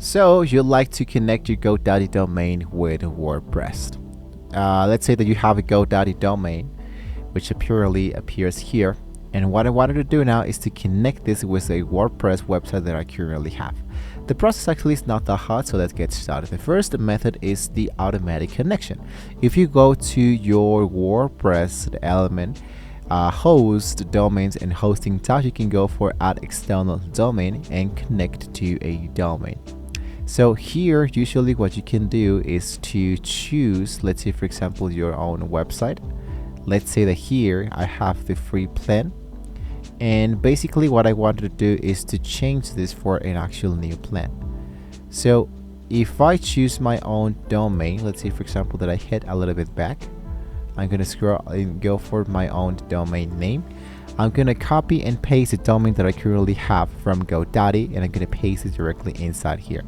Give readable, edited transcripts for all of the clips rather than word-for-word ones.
So you'd like to connect your GoDaddy domain with WordPress. Let's say that you have a GoDaddy domain, which apparently appears here. And what I wanted to do now is to connect this with a WordPress website that I currently have. The process actually is not that hard, so let's get started. The first method is the automatic connection. If you go to your WordPress element, host, domains, and hosting tab, you can go for add external domain and connect to a domain. So here, usually what you can do is to choose, let's say for example, your own website. Let's say that here I have the free plan, and basically what I wanted to do is to change this for an actual new plan. So if I choose my own domain, let's say for example that I hit a little bit back, I'm gonna scroll and go for my own domain name. I'm gonna copy and paste the domain that I currently have from GoDaddy, and I'm gonna paste it directly inside here.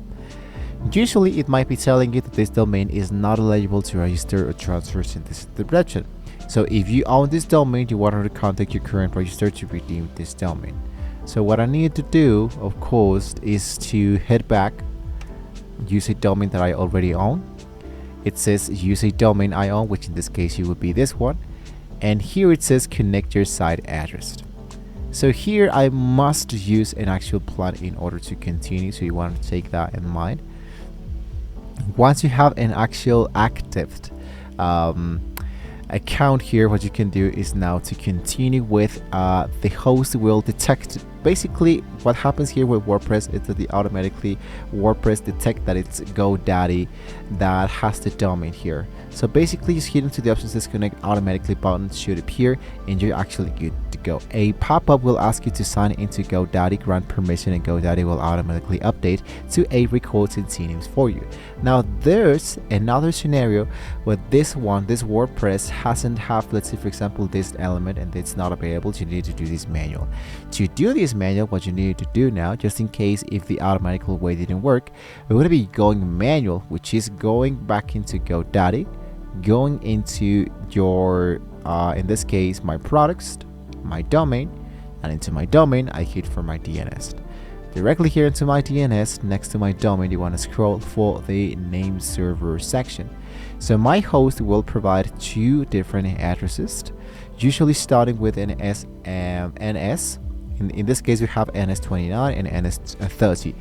Usually it might be telling you that this domain is not eligible to register or transfer in this direction. So if you own this domain, you want to contact your current register to redeem this domain. So what I need to do, of course, is to head back, use a domain that I already own. It says use a domain I own, which in this case it would be this one. And here it says connect your site address. So here I must use an actual plan in order to continue. So you want to take that in mind. Once you have an actual active account here, what you can do is now to continue with the host will detect. Basically what happens here with WordPress is that automatically WordPress detect that it's GoDaddy that has the domain here. So basically just hit into the options says connect automatically button should appear, and you're actually good to go. A pop-up will ask you to sign into GoDaddy, grant permission, and GoDaddy will automatically update to a records and synonyms for you. Now there's another scenario where this WordPress hasn't have, let's say for example, this element and it's not available. You need to do this manual. To do this manual, what you need to do now, just in case if the automatical way didn't work, we're going to be going manual, which is going back into GoDaddy, going into your in this case my products, my domain, and into my domain I hit for my DNS. Directly here into my DNS, next to my domain, you want to scroll for the name server section. So my host will provide two different addresses, usually starting with an NS. In this case we have NS29 and NS30.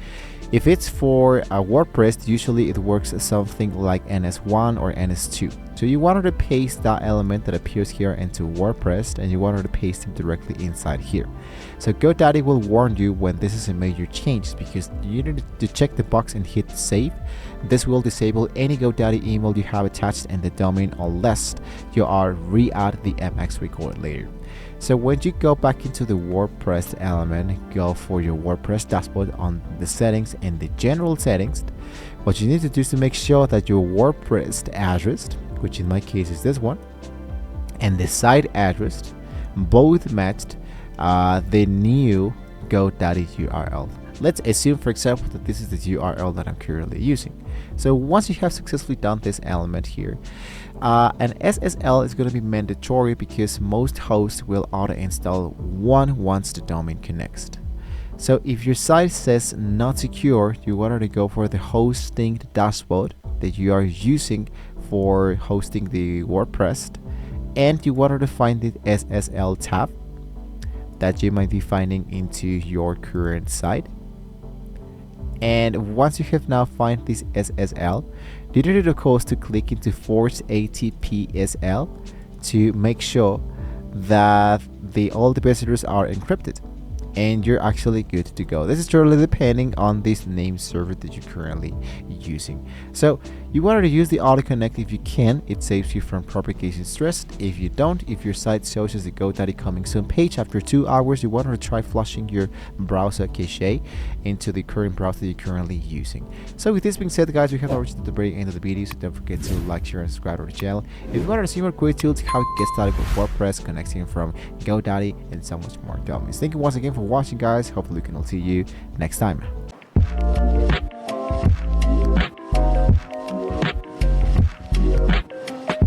If it's for WordPress, usually it works something like NS1 or NS2. So you wanted to paste that element that appears here into WordPress, and you wanted to paste it directly inside here. So GoDaddy will warn you when this is a major change, because you need to check the box and hit save. This will disable any GoDaddy email you have attached in the domain unless you are re-add the MX record later. So when you go back into the WordPress element, go for your WordPress dashboard on the settings and the general settings. What you need to do is to make sure that your WordPress address, which in my case is this one, and the site address both matched the new GoDaddy URL. Let's assume, for example, that this is the URL that I'm currently using. So once you have successfully done this element here, an SSL is going to be mandatory because most hosts will auto install one once the domain connects. So if your site says not secure, you want to go for the hosting dashboard that you are using for hosting the WordPress, and you wanted to find the SSL tab that you might be finding into your current site. And once you have now find this SSL, you need of course to click into force ATPSL to make sure that all the visitors are encrypted, and you're actually good to go. This is totally depending on this name server that you're currently using. So you wanted to use the auto connect if you can. It saves you from propagation stress. If you don't, if your site shows as a GoDaddy coming soon page after 2 hours, you want to try flushing your browser cache into the current browser you're currently using. So with this being said, guys, we have reached the very end of the video, so don't forget to like, share, and subscribe to our channel. If you want to see more quick tools how to get started with WordPress, connecting from GoDaddy, and so much more domains. Thank you once again for watching, guys. Hopefully we can all see you next time.